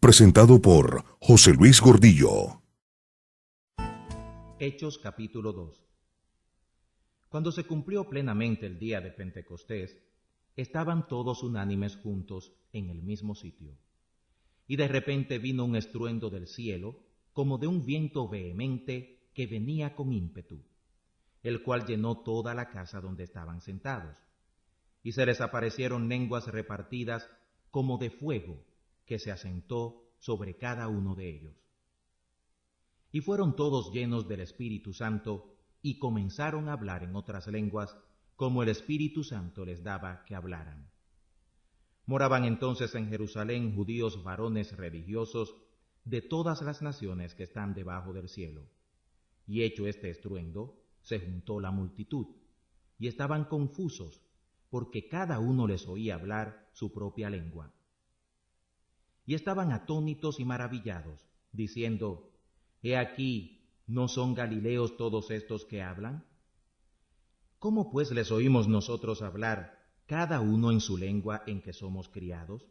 presentado por José Luis Gordillo. Hechos capítulo 2. Cuando se cumplió plenamente el día de Pentecostés, estaban todos unánimes juntos en el mismo sitio. Y de repente vino un estruendo del cielo, como de un viento vehemente que venía con ímpetu, el cual llenó toda la casa donde estaban sentados. Y se les aparecieron lenguas repartidas como de fuego, que se asentó sobre cada uno de ellos. Y fueron todos llenos del Espíritu Santo, y comenzaron a hablar en otras lenguas, como el Espíritu Santo les daba que hablaran. Moraban entonces en Jerusalén judíos varones religiosos de todas las naciones que están debajo del cielo. Y hecho este estruendo, se juntó la multitud, y estaban confusos, porque cada uno les oía hablar su propia lengua. Y estaban atónitos y maravillados, diciendo: He aquí, ¿no son galileos todos estos que hablan? ¿Cómo pues les oímos nosotros hablar, cada uno en su lengua en que somos criados?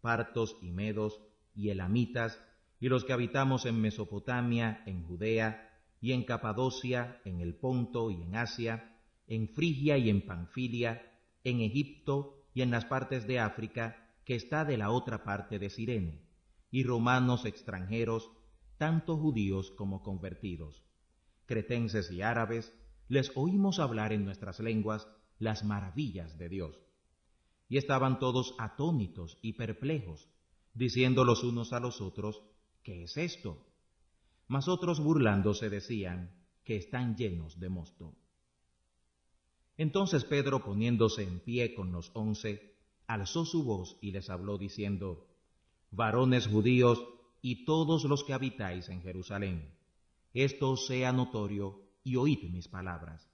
Partos y medos y elamitas, y los que habitamos en Mesopotamia, en Judea, y en Capadocia, en el Ponto y en Asia, en Frigia y en Panfilia, en Egipto y en las partes de África, que está de la otra parte de Cirene, y romanos extranjeros, tanto judíos como convertidos, cretenses y árabes, les oímos hablar en nuestras lenguas las maravillas de Dios. Y estaban todos atónitos y perplejos, diciendo los unos a los otros: ¿Qué es esto? Mas otros burlándose decían que están llenos de mosto. Entonces Pedro, poniéndose en pie con los 11, alzó su voz y les habló diciendo: Varones judíos y todos los que habitáis en Jerusalén, esto os sea notorio y oíd mis palabras.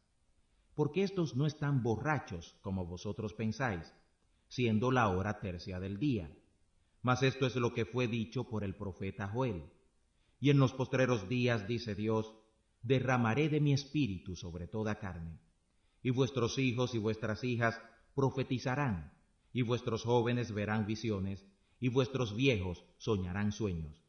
Porque estos no están borrachos como vosotros pensáis, siendo la hora tercia del día. Mas esto es lo que fue dicho por el profeta Joel. Y en los postreros días, dice Dios, derramaré de mi espíritu sobre toda carne. Y vuestros hijos y vuestras hijas profetizarán, y vuestros jóvenes verán visiones, y vuestros viejos soñarán sueños.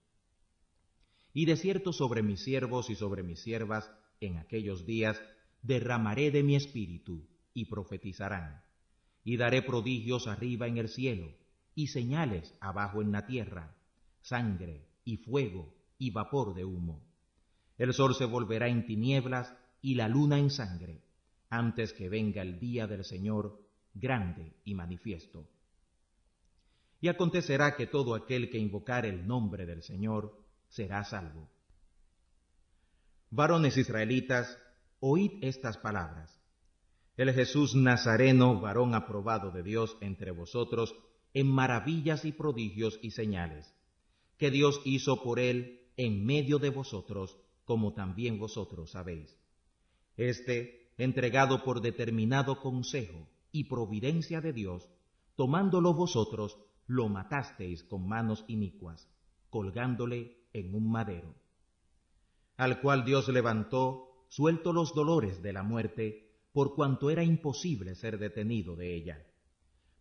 Y de cierto sobre mis siervos y sobre mis siervas en aquellos días derramaré de mi espíritu, y profetizarán. Y daré prodigios arriba en el cielo, y señales abajo en la tierra, sangre, y fuego, y vapor de humo. El sol se volverá en tinieblas, y la luna en sangre, antes que venga el día del Señor, grande y manifiesto. Y acontecerá que todo aquel que invocare el nombre del Señor será salvo. Varones israelitas, oíd estas palabras. El Jesús Nazareno, varón aprobado de Dios entre vosotros, en maravillas y prodigios y señales, que Dios hizo por él en medio de vosotros, como también vosotros sabéis. Entregado por determinado consejo y providencia de Dios, tomándolo vosotros, lo matasteis con manos inicuas, colgándole en un madero. Al cual Dios levantó, suelto los dolores de la muerte, por cuanto era imposible ser detenido de ella.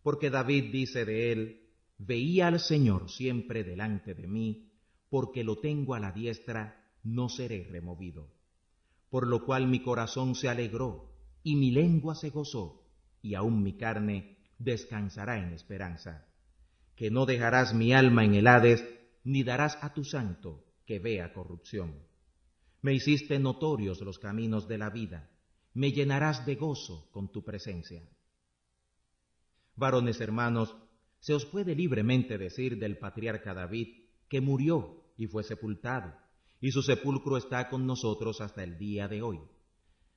Porque David dice de él: Veía al Señor siempre delante de mí, porque lo tengo a la diestra, no seré removido. Por lo cual mi corazón se alegró, y mi lengua se gozó, y aun mi carne descansará en esperanza. Que no dejarás mi alma en el Hades, ni darás a tu santo que vea corrupción. Me hiciste notorios los caminos de la vida, me llenarás de gozo con tu presencia. Varones hermanos, se os puede libremente decir del patriarca David, que murió y fue sepultado, y su sepulcro está con nosotros hasta el día de hoy.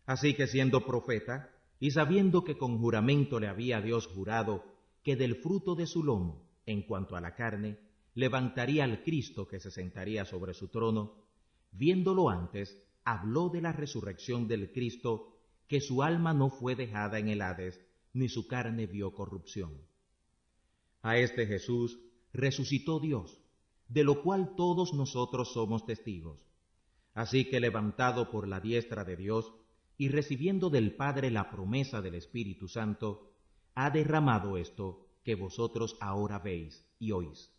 Así que siendo profeta, y sabiendo que con juramento le había Dios jurado que del fruto de su lomo, en cuanto a la carne, levantaría al Cristo que se sentaría sobre su trono, viéndolo antes, habló de la resurrección del Cristo, que su alma no fue dejada en el Hades, ni su carne vio corrupción. A este Jesús resucitó Dios, de lo cual todos nosotros somos testigos. Así que levantado por la diestra de Dios, y recibiendo del Padre la promesa del Espíritu Santo, ha derramado esto que vosotros ahora veis y oís.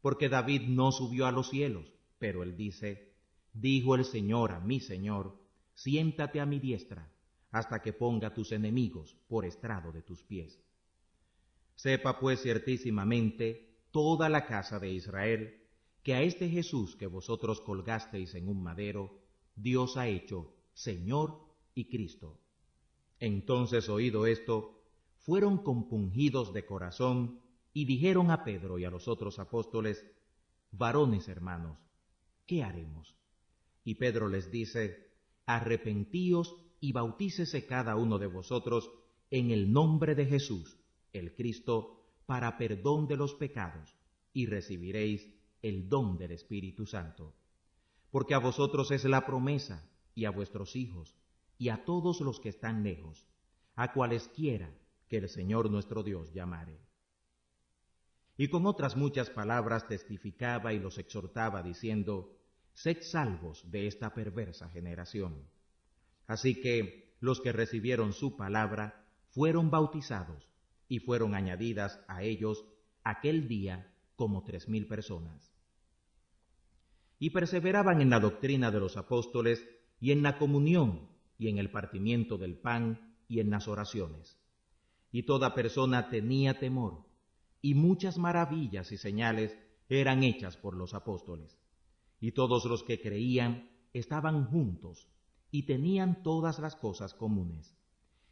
porque David no subió a los cielos, pero él dice, dijo el Señor a mi Señor, siéntate a mi diestra, hasta que ponga tus enemigos por estrado de tus pies. Sepa pues ciertísimamente toda la casa de Israel, que a este Jesús que vosotros colgasteis en un madero, Dios ha hecho Señor y Cristo. Entonces, oído esto, fueron compungidos de corazón y dijeron a Pedro y a los otros apóstoles, varones hermanos, ¿qué haremos? Y Pedro les dice, arrepentíos y bautícese cada uno de vosotros en el nombre de Jesús, el Cristo, para perdón de los pecados, y recibiréis el don del Espíritu Santo. Porque a vosotros es la promesa, y a vuestros hijos, y a todos los que están lejos, a cualesquiera que el Señor nuestro Dios llamare. Y con otras muchas palabras testificaba y los exhortaba, diciendo, sed salvos de esta perversa generación. Así que los que recibieron su palabra fueron bautizados, y fueron añadidas a ellos aquel día como 3,000 personas. Y perseveraban en la doctrina de los apóstoles, y en la comunión, y en el partimiento del pan, y en las oraciones. Y toda persona tenía temor, y muchas maravillas y señales eran hechas por los apóstoles. Y todos los que creían estaban juntos, y tenían todas las cosas comunes.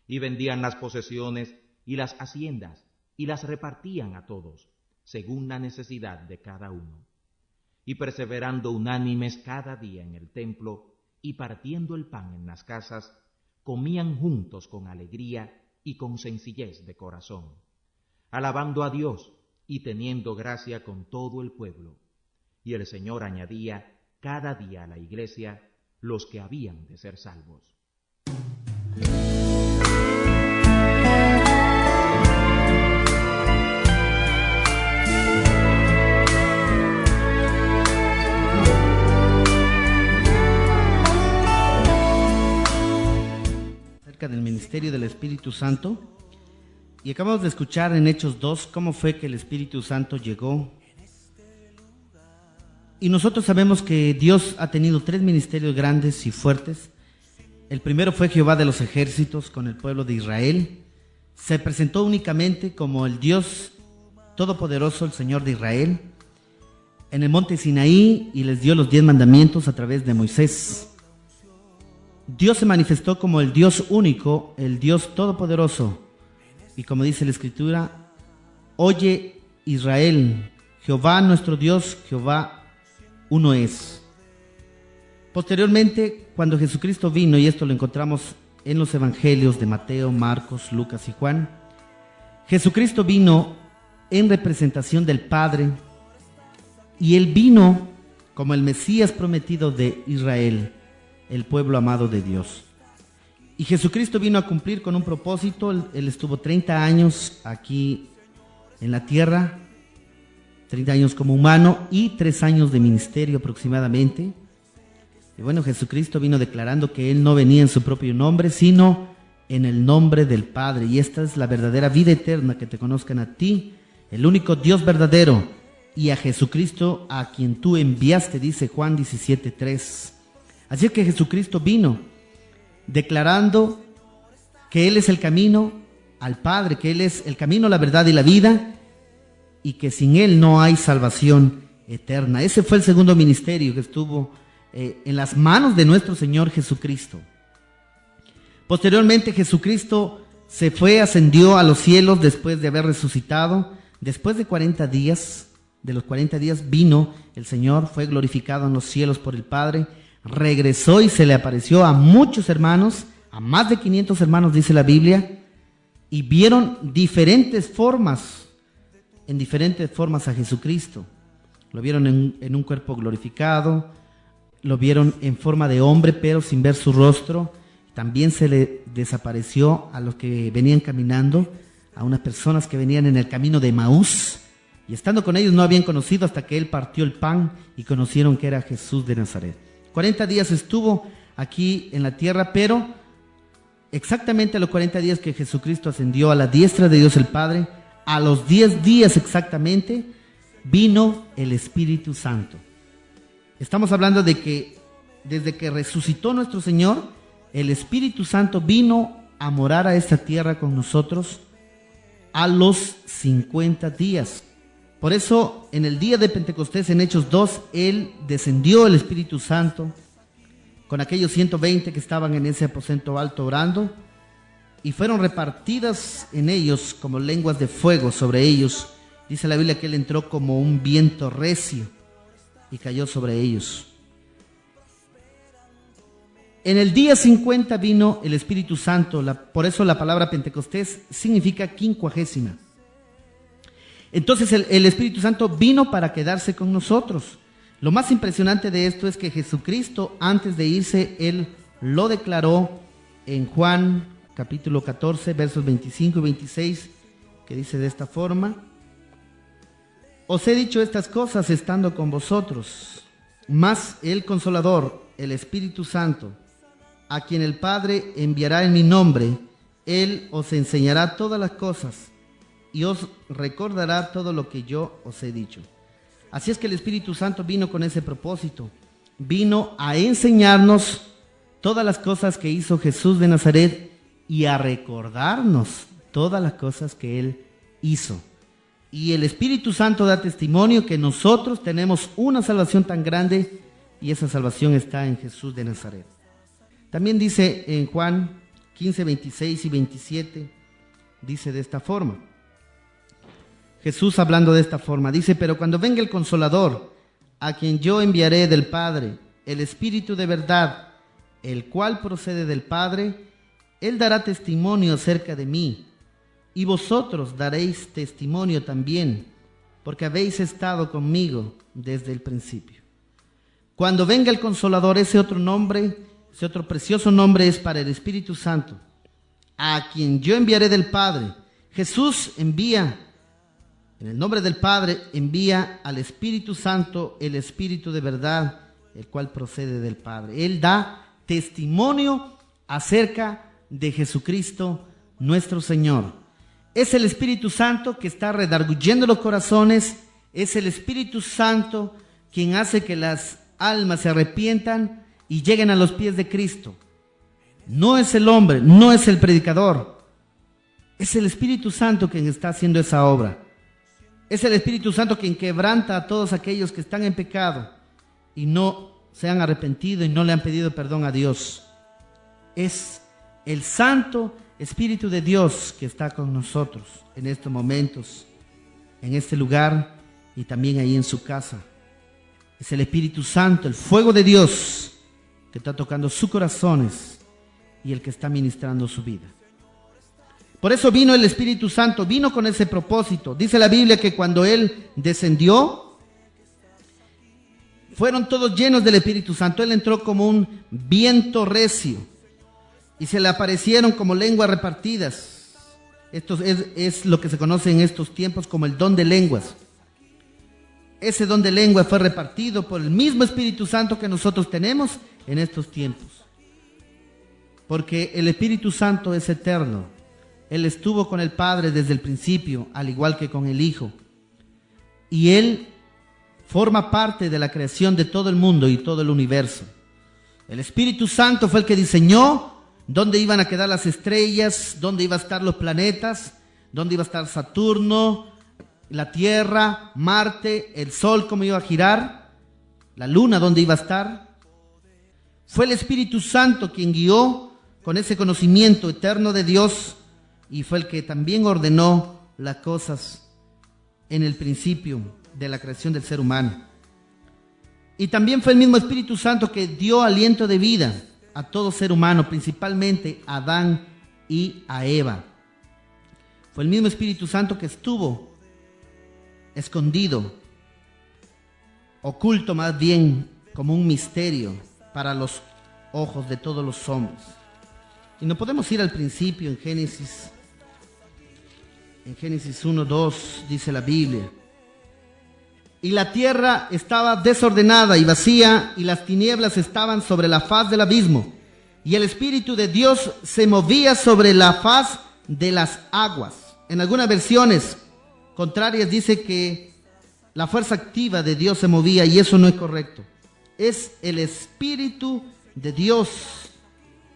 Y vendían las posesiones y las haciendas, y las repartían a todos, según la necesidad de cada uno. Y perseverando unánimes cada día en el templo, y partiendo el pan en las casas, comían juntos con alegría y con sencillez de corazón, alabando a Dios y teniendo gracia con todo el pueblo. Y el Señor añadía cada día a la iglesia los que habían de ser salvos. Del ministerio del Espíritu Santo, y acabamos de escuchar en Hechos 2 cómo fue que el Espíritu Santo llegó. Y nosotros sabemos que Dios ha tenido 3 ministerios grandes y fuertes. El primero fue Jehová de los ejércitos con el pueblo de Israel. Se presentó únicamente como el Dios todopoderoso, el Señor de Israel, en el monte Sinaí, y les dio los 10 mandamientos a través de Moisés. Dios se manifestó como el Dios único, el Dios todopoderoso. Y como dice la Escritura, oye Israel, Jehová nuestro Dios, Jehová uno es. Posteriormente, cuando Jesucristo vino, y esto lo encontramos en los evangelios de Mateo, Marcos, Lucas y Juan, Jesucristo vino en representación del Padre, y Él vino como el Mesías prometido de Israel, el pueblo amado de Dios. Y Jesucristo vino a cumplir con un propósito. Él estuvo 30 años aquí en la tierra, 30 años como humano y 3 años de ministerio aproximadamente. Y bueno, Jesucristo vino declarando que Él no venía en su propio nombre, sino en el nombre del Padre. Y esta es la verdadera vida eterna, que te conozcan a ti, el único Dios verdadero, y a Jesucristo a quien tú enviaste, dice Juan 17:3. Así es que Jesucristo vino declarando que Él es el camino al Padre, que Él es el camino, la verdad y la vida, y que sin Él no hay salvación eterna. Ese fue el segundo ministerio que estuvo en las manos de nuestro Señor Jesucristo. Posteriormente Jesucristo se fue, ascendió a los cielos después de haber resucitado. Después de 40 días, de los 40 días vino el Señor, fue glorificado en los cielos por el Padre. Regresó y se le apareció a muchos hermanos, a más de 500 hermanos dice la Biblia, y vieron diferentes formas a Jesucristo. Lo vieron en un cuerpo glorificado, lo vieron en forma de hombre pero sin ver su rostro. También se le desapareció a los que venían caminando, a unas personas que venían en el camino de Emaús, y estando con ellos no habían conocido hasta que Él partió el pan y conocieron que era Jesús de Nazaret. 40 días estuvo aquí en la tierra, pero exactamente a los 40 días que Jesucristo ascendió a la diestra de Dios el Padre, a los 10 días exactamente, vino el Espíritu Santo. Estamos hablando de que desde que resucitó nuestro Señor, el Espíritu Santo vino a morar a esta tierra con nosotros a los 50 días. Por eso, en el día de Pentecostés, en Hechos 2, Él descendió el Espíritu Santo con aquellos 120 que estaban en ese aposento alto orando, y fueron repartidas en ellos como lenguas de fuego sobre ellos. Dice la Biblia que Él entró como un viento recio y cayó sobre ellos. En el día 50 vino el Espíritu Santo, por eso la palabra Pentecostés significa 50. Entonces el Espíritu Santo vino para quedarse con nosotros. Lo más impresionante de esto es que Jesucristo, antes de irse, Él lo declaró en Juan capítulo 14, versos 25 y 26, que dice de esta forma: os he dicho estas cosas estando con vosotros, mas el Consolador, el Espíritu Santo, a quien el Padre enviará en mi nombre, Él os enseñará todas las cosas y os recordará todo lo que yo os he dicho. Así es que el Espíritu Santo vino con ese propósito, vino a enseñarnos todas las cosas que hizo Jesús de Nazaret y a recordarnos todas las cosas que Él hizo. Y el Espíritu Santo da testimonio que nosotros tenemos una salvación tan grande, y esa salvación está en Jesús de Nazaret. También dice en Juan 15, 26 y 27, dice de esta forma, Jesús hablando de esta forma, dice: pero cuando venga el Consolador, a quien yo enviaré del Padre, el Espíritu de verdad, el cual procede del Padre, Él dará testimonio acerca de mí, y vosotros daréis testimonio también, porque habéis estado conmigo desde el principio. Cuando venga el Consolador, ese otro nombre, ese otro precioso nombre es para el Espíritu Santo, a quien yo enviaré del Padre. Jesús envía, en el nombre del Padre, envía al Espíritu Santo, el Espíritu de verdad, el cual procede del Padre. Él da testimonio acerca de Jesucristo, nuestro Señor. Es el Espíritu Santo que está redarguyendo los corazones, es el Espíritu Santo quien hace que las almas se arrepientan y lleguen a los pies de Cristo. No es el hombre, no es el predicador, es el Espíritu Santo quien está haciendo esa obra. Es el Espíritu Santo quien quebranta a todos aquellos que están en pecado y no se han arrepentido y no le han pedido perdón a Dios. Es el Santo Espíritu de Dios que está con nosotros en estos momentos, en este lugar y también ahí en su casa. Es el Espíritu Santo, el fuego de Dios que está tocando sus corazones y el que está ministrando su vida. Por eso vino el Espíritu Santo, vino con ese propósito. Dice la Biblia que cuando Él descendió, fueron todos llenos del Espíritu Santo. Él entró como un viento recio y se le aparecieron como lenguas repartidas. Esto es lo que se conoce en estos tiempos como el don de lenguas. Ese don de lengua fue repartido por el mismo Espíritu Santo que nosotros tenemos en estos tiempos. Porque el Espíritu Santo es eterno. Él estuvo con el Padre desde el principio, al igual que con el Hijo. Y Él forma parte de la creación de todo el mundo y todo el universo. El Espíritu Santo fue el que diseñó dónde iban a quedar las estrellas, dónde iban a estar los planetas, dónde iba a estar Saturno, la Tierra, Marte, el Sol, cómo iba a girar, la Luna, dónde iba a estar. Fue el Espíritu Santo quien guió con ese conocimiento eterno de Dios y fue el que también ordenó las cosas en el principio de la creación del ser humano. Y también fue el mismo Espíritu Santo que dio aliento de vida a todo ser humano, principalmente a Adán y a Eva. Fue el mismo Espíritu Santo que estuvo escondido, oculto más bien, como un misterio para los ojos de todos los hombres. Y no podemos ir al principio en Génesis 1:2 dice la Biblia: y la tierra estaba desordenada y vacía, y las tinieblas estaban sobre la faz del abismo, y el Espíritu de Dios se movía sobre la faz de las aguas. En algunas versiones contrarias dice que la fuerza activa de Dios se movía y eso no es correcto. Es el Espíritu de Dios.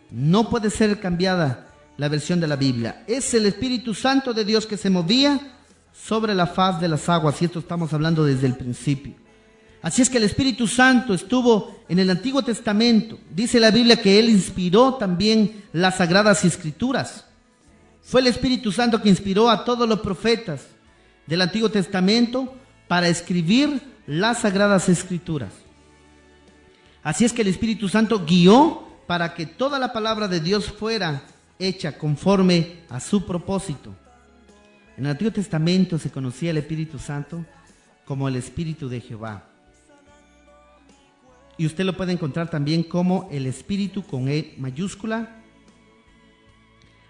No puede ser cambiada la versión de la Biblia. Es el Espíritu Santo de Dios que se movía sobre la faz de las aguas, y esto estamos hablando desde el principio. Así es que el Espíritu Santo estuvo en el Antiguo Testamento. Dice la Biblia que Él inspiró también las Sagradas Escrituras. Fue el Espíritu Santo que inspiró a todos los profetas del Antiguo Testamento para escribir las Sagradas Escrituras. Así es que el Espíritu Santo guió para que toda la palabra de Dios fuera hecha conforme a su propósito. En el Antiguo Testamento se conocía el Espíritu Santo como el Espíritu de Jehová. Y usted lo puede encontrar también como el Espíritu con E mayúscula.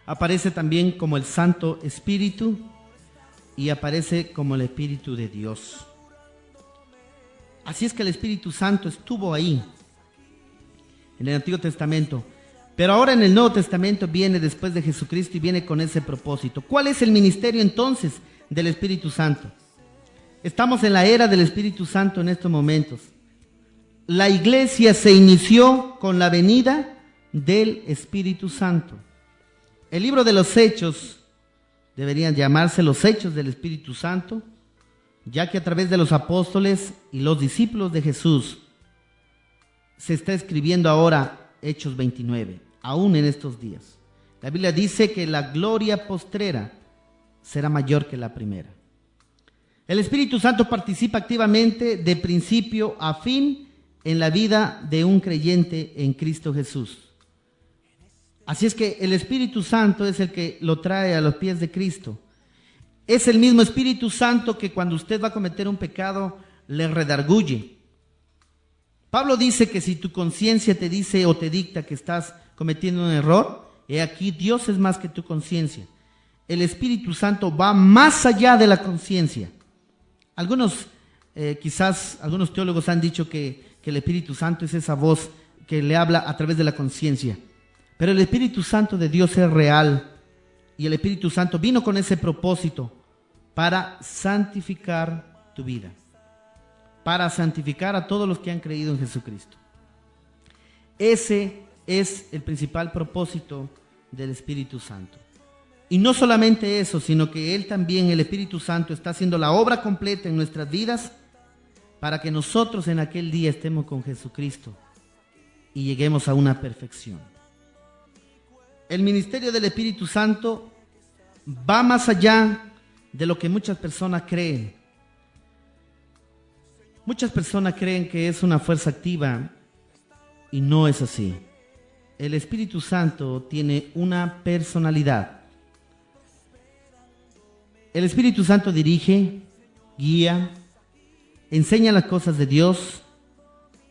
Aparece también como el Santo Espíritu y aparece como el Espíritu de Dios. Así es que el Espíritu Santo estuvo ahí en el Antiguo Testamento. Pero ahora en el Nuevo Testamento viene después de Jesucristo y viene con ese propósito. ¿Cuál es el ministerio entonces del Espíritu Santo? Estamos en la era del Espíritu Santo en estos momentos. La iglesia se inició con la venida del Espíritu Santo. El libro de los Hechos deberían llamarse los Hechos del Espíritu Santo, ya que a través de los apóstoles y los discípulos de Jesús se está escribiendo ahora Hechos 29, aún en estos días. La Biblia dice que la gloria postrera será mayor que la primera. El Espíritu Santo participa activamente de principio a fin en la vida de un creyente en Cristo Jesús. Así es que el Espíritu Santo es el que lo trae a los pies de Cristo. Es el mismo Espíritu Santo que cuando usted va a cometer un pecado le redarguye. Pablo dice que si tu conciencia te dice o te dicta que estás cometiendo un error, he aquí Dios es más que tu conciencia. El Espíritu Santo va más allá de la conciencia. Quizás algunos teólogos han dicho que el Espíritu Santo es esa voz que le habla a través de la conciencia. Pero el Espíritu Santo de Dios es real y el Espíritu Santo vino con ese propósito para santificar tu vida, para santificar a todos los que han creído en Jesucristo. Ese es el principal propósito del Espíritu Santo. Y no solamente eso, sino que Él también, el Espíritu Santo, está haciendo la obra completa en nuestras vidas para que nosotros en aquel día estemos con Jesucristo y lleguemos a una perfección. El ministerio del Espíritu Santo va más allá de lo que muchas personas creen. Muchas personas creen que es una fuerza activa y no es así. El Espíritu Santo tiene una personalidad. El Espíritu Santo dirige, guía, enseña las cosas de Dios.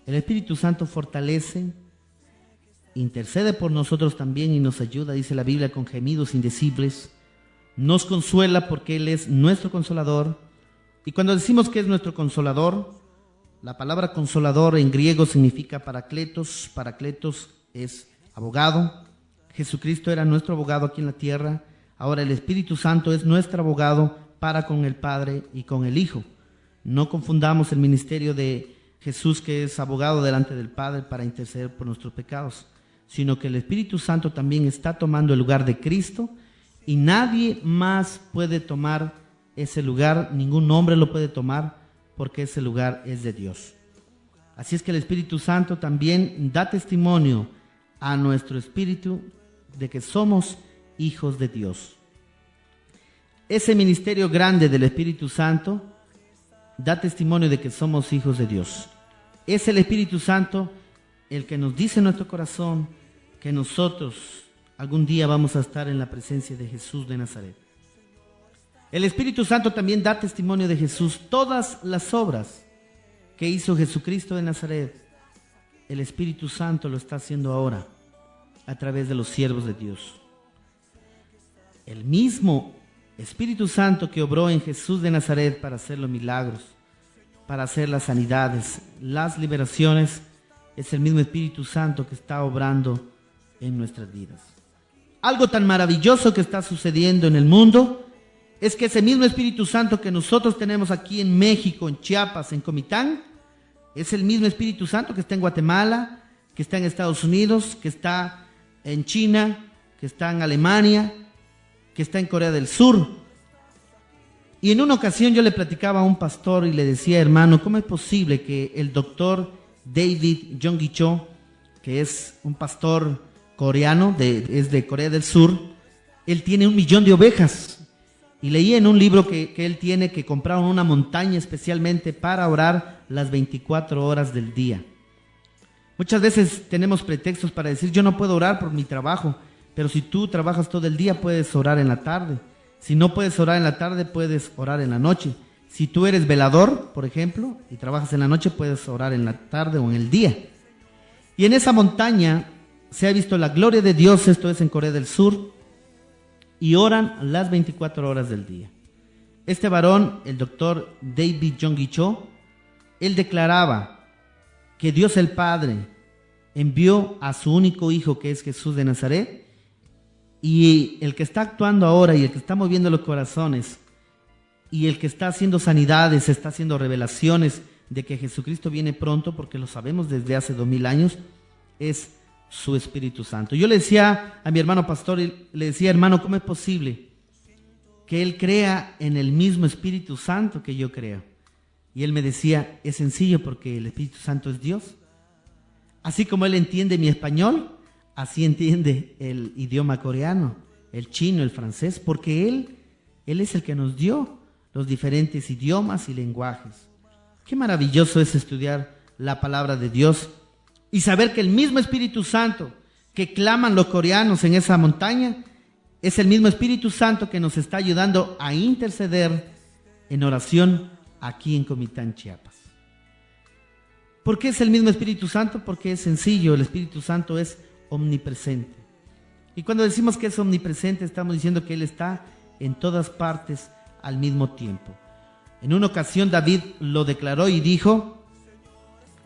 El Espíritu Santo fortalece, intercede por nosotros también y nos ayuda, dice la Biblia, con gemidos indecibles. Nos consuela porque Él es nuestro consolador. Y cuando decimos que es nuestro consolador, la palabra consolador en griego significa parakletos. Parakletos es abogado. Jesucristo era nuestro abogado aquí en la tierra. Ahora el Espíritu Santo es nuestro abogado para con el Padre y con el Hijo. No confundamos el ministerio de Jesús, que es abogado delante del Padre para interceder por nuestros pecados, sino que el Espíritu Santo también está tomando el lugar de Cristo y nadie más puede tomar ese lugar, ningún hombre lo puede tomar porque ese lugar es de Dios. Así es que el Espíritu Santo también da testimonio a nuestro espíritu de que somos hijos de Dios. Ese ministerio grande del Espíritu Santo da testimonio de que somos hijos de Dios. Es el Espíritu Santo el que nos dice en nuestro corazón que nosotros algún día vamos a estar en la presencia de Jesús de Nazaret. El Espíritu Santo también da testimonio de Jesús. Todas las obras que hizo Jesucristo de Nazaret, el Espíritu Santo lo está haciendo ahora a través de los siervos de Dios. El mismo Espíritu Santo que obró en Jesús de Nazaret para hacer los milagros, para hacer las sanidades, las liberaciones, es el mismo Espíritu Santo que está obrando en nuestras vidas. Algo tan maravilloso que está sucediendo en el mundo es que ese mismo Espíritu Santo que nosotros tenemos aquí en México, en Chiapas, en Comitán, es el mismo Espíritu Santo que está en Guatemala, que está en Estados Unidos, que está en China, que está en Alemania, que está en Corea del Sur. Y en una ocasión yo le platicaba a un pastor y le decía, hermano, ¿cómo es posible que el doctor David Yonggi Cho, que es un pastor coreano, es de Corea del Sur, él tiene 1 millón de ovejas? Y leí en un libro que él tiene que compraron una montaña especialmente para orar las 24 horas del día. Muchas veces tenemos pretextos para decir, yo no puedo orar por mi trabajo, pero si tú trabajas todo el día puedes orar en la tarde. Si no puedes orar en la tarde, puedes orar en la noche. Si tú eres velador, por ejemplo, y trabajas en la noche, puedes orar en la tarde o en el día. Y en esa montaña se ha visto la gloria de Dios, esto es en Corea del Sur, y oran las 24 horas del día. Este varón, el doctor David Yonggi Cho, él declaraba que Dios el Padre envió a su único hijo, que es Jesús de Nazaret, y el que está actuando ahora y el que está moviendo los corazones y el que está haciendo sanidades, está haciendo revelaciones de que Jesucristo viene pronto, porque lo sabemos desde hace 2000 años, es su Espíritu Santo. Yo le decía a mi hermano pastor, le decía, hermano, ¿cómo es posible que él crea en el mismo Espíritu Santo que yo creo? Y él me decía, es sencillo, porque el Espíritu Santo es Dios. Así como él entiende mi español, así entiende el idioma coreano, el chino, el francés, porque él es el que nos dio los diferentes idiomas y lenguajes. Qué maravilloso es estudiar la palabra de Dios y saber que el mismo Espíritu Santo que claman los coreanos en esa montaña es el mismo Espíritu Santo que nos está ayudando a interceder en oración aquí en Comitán, Chiapas. ¿Por qué es el mismo Espíritu Santo? Porque es sencillo, el Espíritu Santo es omnipresente. Y cuando decimos que es omnipresente, estamos diciendo que Él está en todas partes al mismo tiempo. En una ocasión David lo declaró y dijo,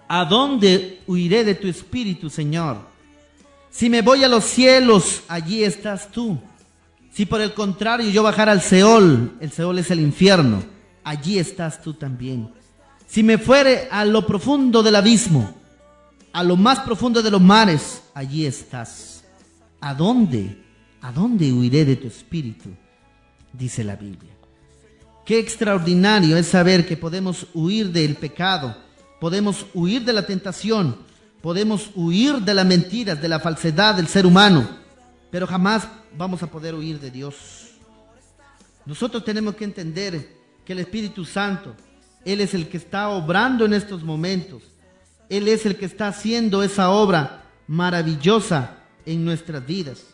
¿a dónde huiré de tu espíritu, Señor? Si me voy a los cielos, allí estás tú. Si por el contrario yo bajara al Seol, el Seol es el infierno, allí estás tú también. Si me fuere a lo profundo del abismo, a lo más profundo de los mares, allí estás. ¿A dónde huiré de tu espíritu? Dice la Biblia. Qué extraordinario es saber que podemos huir del pecado, podemos huir de la tentación, podemos huir de las mentiras, de la falsedad del ser humano, pero jamás vamos a poder huir de Dios. Nosotros tenemos que entender que el Espíritu Santo, Él es el que está obrando en estos momentos. Él es el que está haciendo esa obra maravillosa en nuestras vidas.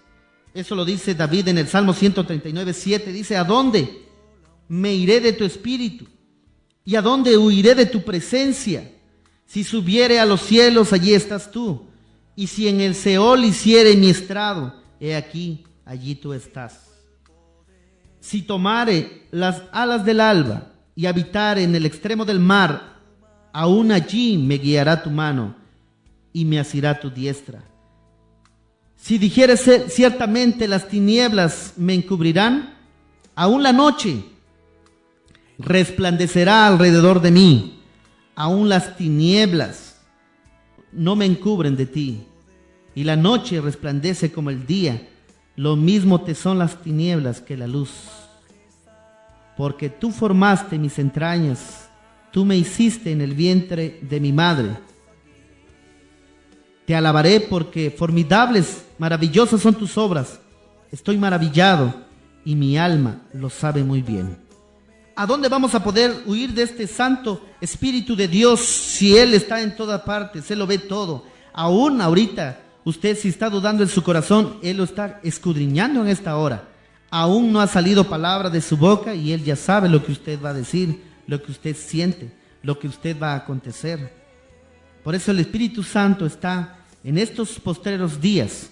Eso lo dice David en el Salmo 139:7. Dice, ¿a dónde me iré de tu espíritu? ¿Y a dónde huiré de tu presencia? Si subiere a los cielos, allí estás tú. Y si en el Seol hiciere mi estrado, he aquí, allí tú estás. Si tomare las alas del alba y habitare en el extremo del mar, aún allí me guiará tu mano y me asirá tu diestra. Si dijere ciertamente las tinieblas me encubrirán, aún la noche resplandecerá alrededor de mí, aún las tinieblas no me encubren de ti, y la noche resplandece como el día, lo mismo te son las tinieblas que la luz. Porque tú formaste mis entrañas, tú me hiciste en el vientre de mi madre. Te alabaré porque formidables, maravillosas son tus obras. Estoy maravillado y mi alma lo sabe muy bien. ¿A dónde vamos a poder huir de este Santo Espíritu de Dios si Él está en todas partes? Él lo ve todo. Aún ahorita, usted si está dudando en su corazón, Él lo está escudriñando en esta hora. Aún no ha salido palabra de su boca y Él ya sabe lo que usted va a decir, lo que usted siente, lo que usted va a acontecer. Por eso el Espíritu Santo está en estos postreros días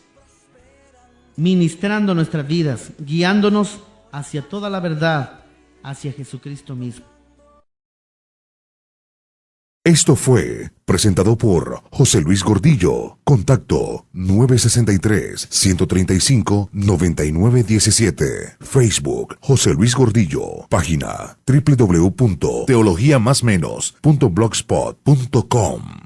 ministrando nuestras vidas, guiándonos hacia toda la verdad, hacia Jesucristo mismo. Esto fue presentado por José Luis Gordillo. Contacto 963-135-9917. Facebook José Luis Gordillo. Página www.teologiamasmenos.blogspot.com.